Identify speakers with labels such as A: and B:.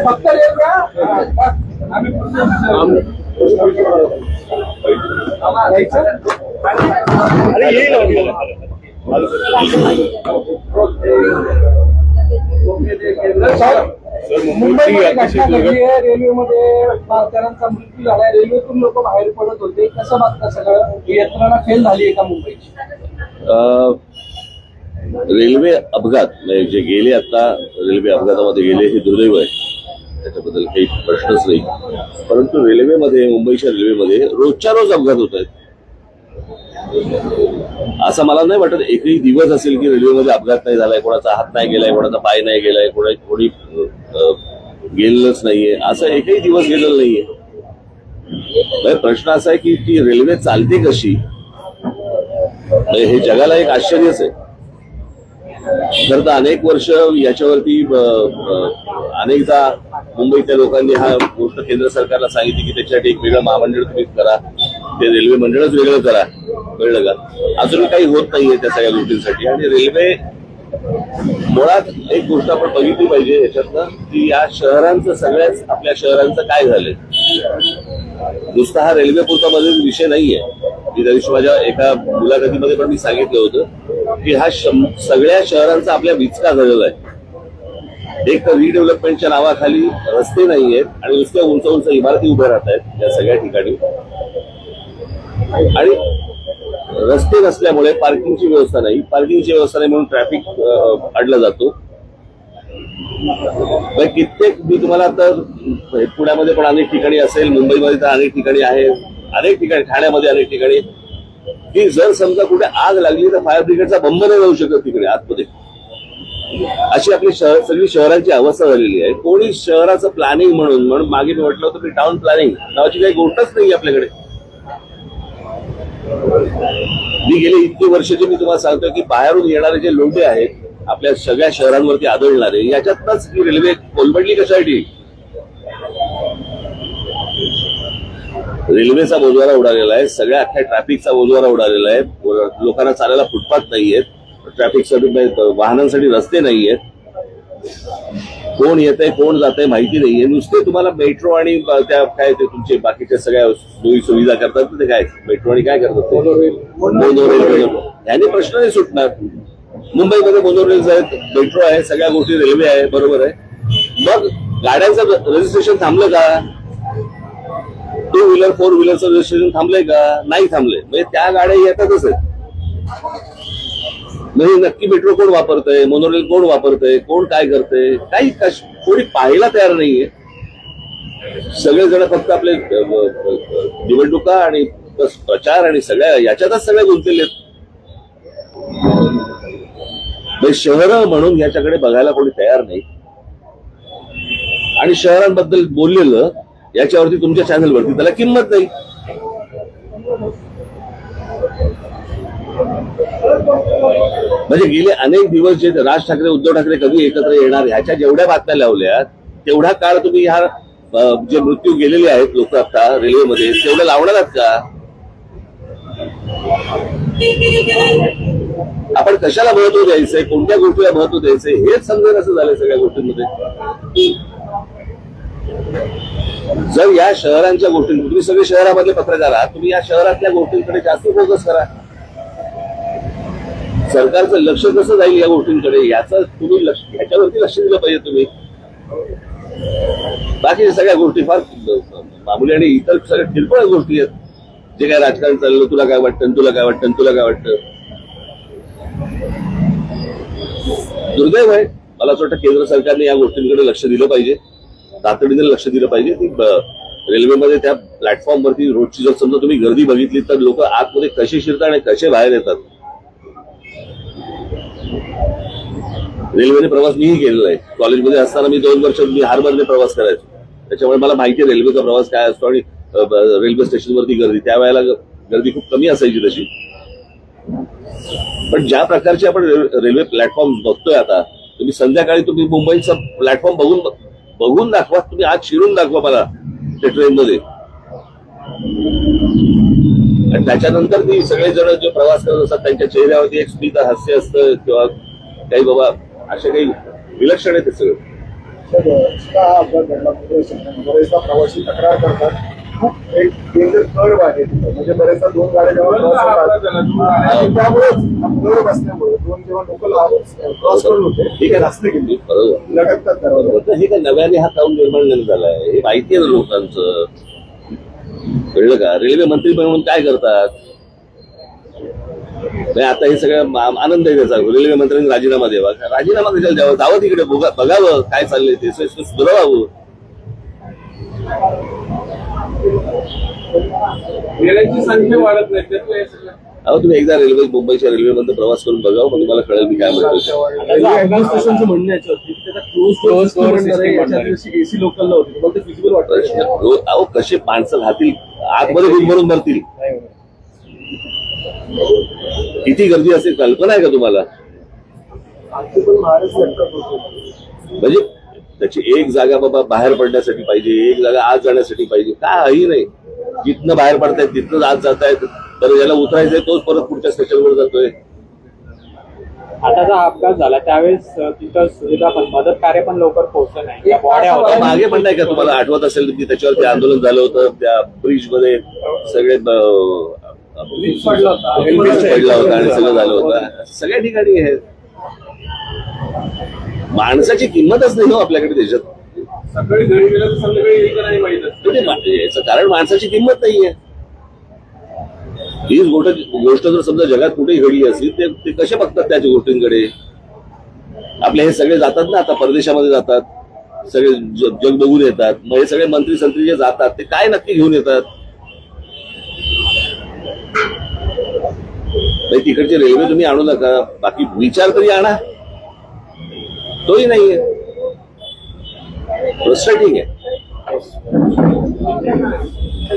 A: फक्त
B: अरे येईल
A: मुंबईमध्ये घटना घडली आहे, रेल्वेमध्ये कर्मचाऱ्यांचा मृत्यू झालाय, रेल्वेतून लोक बाहेर पडत होते. कसं बघता सगळं? यंत्रणा फेल झाली आहे का मुंबईची?
C: रेल्वे अपघात म्हणजे जे गेले आता रेल्वे अपघातामध्ये गेले हे दुर्दैव आहे, त्याच्याबद्दल काही प्रश्नच नाही. परंतु रेल्वेमध्ये मुंबईच्या रेल्वेमध्ये रोजच्या रोज अपघात होत आहेत. असं मला नाही वाटत एकही दिवस असेल की रेल्वेमध्ये अपघात नाही झालाय, कोणाचा हात नाही गेलाय, कोणाचा पाय नाही गेलाय, कोणी गेलेलंच नाहीये, असं एकही दिवस गेलेला नाहीये. प्रश्न असा आहे की ती रेल्वे चालते कशी, हे जगाला एक आश्चर्यच आहे. खरं तर अनेक वर्ष याच्यावरती अनेकदा मुंबईतल्या लोकांनी हा गोष्ट केंद्र सरकारला सांगितली की त्याच्यासाठी एक वेगळं महामंडळ तुम्ही करा, ते रेल्वे मंडळच वेगळं करा. कळलं का? अजूनही काही होत नाहीये त्या सगळ्या गोष्टींसाठी. आणि रेल्वे मुळात एक गोष्ट आपण बघितली पाहिजे याच्यातनं की या शहरांचं सगळ्याच आपल्या शहरांचं काय झालंय. नुसता हा रेल्वे पुरता मध्ये विषय नाहीये. मी त्या दिवशी माझ्या एका मुलाखतीमध्ये पण मी सांगितलं होतं की हा सगळ्या शहरांचा आपल्या विचका झालेला आहे. एक तर रिडेव्हलपमेंटच्या नावाखाली रस्ते नाहीयेत आणि नुसत्या उंच उंच इमारती उभ्या राहत आहेत या सगळ्या ठिकाणी. आणि रस्ते नसल्यामुळे पार्किंगची व्यवस्था नाही, पार्किंगची व्यवस्था नाही म्हणून ट्रॅफिक अडला जातो. कित्येक मी तुम्हाला तर पुण्यामध्ये पण अनेक ठिकाणी असेल, मुंबईमध्ये तर अनेक ठिकाणी आहे, अनेक ठिकाणी ठाण्यामध्ये अनेक ठिकाणी की जर समजा कुठे आग लागली तर फायर ब्रिगेडचा बंब नाही जाऊ शकत तिकडे आतमध्ये. अशी आपली सगळी शहरांची अवस्था झालेली आहे. कोणी शहराचं प्लॅनिंग म्हणून मागे मी म्हटलं होतं की टाउन प्लॅनिंग नावाची काही गोष्टच नाही आपल्याकडे. मी गेले इतकी वर्षाचे मी तुम्हाला सांगतो की बाहेरून येणारे जे लोंढे आहेत आपल्या सगळ्या शहरांवरती आदळणारे, याच्यातच ही रेल्वे कोलमडली कशासाठी. रेल्वेचा बोजवारा उडालेला आहे, सगळ्या अख्ख्या ट्रॅफिकचा बोजवारा उडालेला आहे. लोकांना चालायला फुटपाथ नाहीयेत, ट्रॅफिकसाठी वाहनांसाठी रस्ते नाहीयेत, कोण येतंय कोण जातंय माहिती नाहीये. नुसते तुम्हाला मेट्रो आणि त्या काय ते तुमचे बाकीच्या सगळ्या सोयी सुविधा करतात ते काय मेट्रो आणि काय करतात मोनोरेल, याने प्रश्न नाही सुटणार. मुंबईमध्ये मोनोरेल्स आहेत, मेट्रो आहे, सगळ्या गोष्टी रेल्वे आहे, बरोबर आहे. मग गाड्यांचं रजिस्ट्रेशन थांबलं का? टू व्हीलर फोर व्हीलरचं रजिस्ट्रेशन थांबलंय का? नाही थांबलंय. म्हणजे त्या गाड्या येतातच आहेत. म्हणजे नक्की मेट्रो कोण वापरतंय, मोनोरेल कोण वापरतंय, कोण काय करतंय, काही कोणी पाहायला तयार नाहीये. सगळेजण फक्त आपले निवडणुका आणि प्रचार आणि सगळ्या याच्यातच सगळे गुंतलेले आहेत. शहरं म्हणून याच्याकडे बघायला कोणी तयार नाही. आणि शहरांबद्दल बोललेलं याच्यावरती तुमच्या चॅनलवरती त्याला किंमत नाही. म्हणजे गेले अनेक दिवस जे राज ठाकरे उद्धव ठाकरे कधी एकत्र येणार ह्याच्या जेवढ्या बातम्या लावल्या तेवढा काळ तुम्ही ह्या जे मृत्यू गेलेले आहेत लोक आता रेल्वेमध्ये तेवढं लावणार आहात का? आपण कशाला महत्व द्यायचंय, कोणत्या गोष्टीला महत्व द्यायचंय हेच समजेल असं झालंय सगळ्या गोष्टींमध्ये. जर या शहरांच्या गोष्टी तुम्ही सगळे शहरामधले पत्रकार आहात, तुम्ही या शहरातल्या गोष्टींकडे जास्त फोकस करा. सरकारचं लक्ष कसं जाईल या गोष्टींकडे याचं तुम्ही ह्याच्यावरती लक्ष दिलं पाहिजे तुम्ही. बाकीच्या सगळ्या गोष्टी फार मामूली आणि इतर सगळ्या किरकोळ गोष्टी आहेत. जे काय राजकारण चाललं, तुला काय वाटतं, तुला काय वाटतं, तुला काय वाटतं. दुर्दैव आहे. मला असं वाटतं केंद्र सरकारने या गोष्टींकडे लक्ष दिलं पाहिजे, तातडीने लक्ष दिलं पाहिजे. ती रेल्वेमध्ये त्या प्लॅटफॉर्मवरती रोजची जर समजा तुम्ही गर्दी बघितली तर लोक आतमध्ये कसे शिरतात आणि कसे बाहेर येतात. रेल्वेने प्रवास मीही केलेला आहे. कॉलेजमध्ये असताना मी 2 वर्ष बिहारमधले प्रवास करायचो, त्याच्यामुळे मला माहिती आहे रेल्वेचा प्रवास काय असतो. आणि रेल्वे स्टेशनवरती गर्दी त्यावेळेला गर्दी खूप कमी असायची तशी. पण ज्या प्रकारचे आपण रेल्वे प्लॅटफॉर्म बघतोय आता, तुम्ही संध्याकाळी तुम्ही मुंबईचा प्लॅटफॉर्म बघून दाखवा, तुम्ही आज शिरून दाखवा मला त्या ट्रेनमध्ये. आणि त्याच्यानंतर ती सगळेजण जे प्रवास करत असतात त्यांच्या चेहऱ्यावरती एक स्मित हास्य असतं किंवा काही बाबा असे काही विलक्षण आहे ते सगळं.
B: का हा अपघात घडला बरेचदा प्रवासी तक्रार करतात. खूप एक डेंजर कर्व आहे तिथं, म्हणजे बरेचदा दोन गाड्या जेव्हा क्रॉस होतात आणि त्यामुळे कर्व असल्यामुळे दोन जेव्हा लोकल क्रॉस करून होते
C: ठीक आहे.
B: रस्ते गेली
C: बरोबर.
B: लटकतात त्यावर.
C: तर हे काय नव्याने हा काऊन निर्माण नाही झालाय, हे माहिती आहे ना लोकांचं. कळलं का? रेल्वे मंत्री म्हणून काय करतात? नाही, आता हे सगळं आनंद आहे त्याचा. रेल्वे मंत्र्यांनी राजीनामा द्यावा. राजीनामा कशाला द्यावा? जावं तिकडे बघावं काय चाललंय ते, सुधारावं.
A: रेल्वेची संख्या वाढत नाही त्यातलं हे सगळं.
C: अहो तुम्ही एकदा मुंबईच्या रेल्वेमध्ये प्रवास करून बघावं, मग तुम्हाला कळेल मी काय म्हणतो.
A: रेल्वे ऍडमिनिस्ट्रेशनचं म्हणणं याच्यावरती त्याचा क्लोज सिस्टम एसी लोकलला होती, मग ते फिजिबल वाटतं.
C: अहो कसे माणसं राहतील आतमध्ये बिल भरून भरतील. किती गर्दी असेल कल्पना आहे का तुम्हाला? म्हणजे त्याची एक जागा बाबा बाहेर पडण्यासाठी पाहिजे, एक जागा आत जाण्यासाठी पाहिजे. काही नाही, जिथनं बाहेर पडतायत तिथनं आत जातायत. तर ज्याला उतरायचंय तोच परत पुढच्या स्टेशनवर जातोय.
D: आता जो अपघात झाला त्यावेळेस तिथं सुविधा पण मदत कार्य पण लवकर पोहोचलं नाही. त्या बॉड्या होत्या
C: मागे पण नाही का तुम्हाला आठवत असेल की त्याच्यावरती आंदोलन झालं होतं, त्या ब्रिज मध्ये सगळे
A: पडला होता.
C: पडला होता आणि सगळं झालं होतं. सगळ्या ठिकाणी हे माणसाची किंमतच नाही हो आपल्याकडे देशात.
A: सकाळी घरी गेलं तर संध्याकाळी येईल का नाही माहित असतं.
C: याचं कारण माणसाची किंमत नाहीये. हीच गोष्ट जर समजा जगात कुठेही घडली असली ते कसे बघतात त्याच्या गोष्टींकडे. आपले हे सगळे जातात ना आता परदेशामध्ये जातात, सगळे जग बघून येतात. मग हे सगळे मंत्री संत्री जे जातात ते काय नक्की घेऊन येतात? तिकडची रेल्वे तुम्ही आणू नका, बाकी विचार तरी आणा, तोही नाहीये. फ्रस्ट्रेटिंग आहे.